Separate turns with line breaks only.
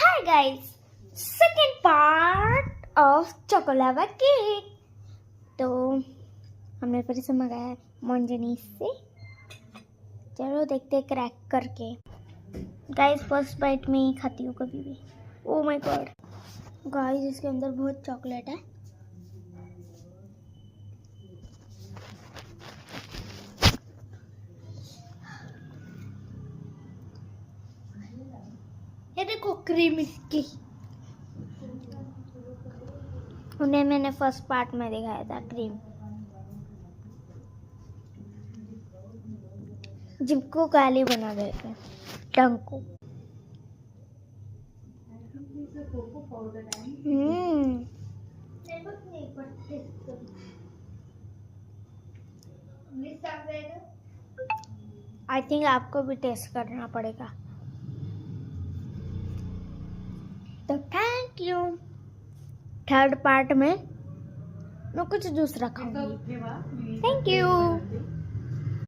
Hi guys, second part of choco lava cake. तो हमने फिर से मंगाया है मोंजनीस से। चलो देखते हैं क्रैक करके। गाइस फर्स्ट बाइट में ही खाती हूँ कभी भी। ओह माय गॉड गाइस, इसके अंदर बहुत चॉकलेट है। ये देखो क्रीम इसकी। उन्हें मैंने फर्स्ट पार्ट में दिखाया था क्रीम। जिनको गाली बना देते टंको। आई थिंक आपको भी टेस्ट करना पड़ेगा। तो थैंक यू। थर्ड पार्ट में मैं कुछ दूसरा खाऊंगी। Thank you.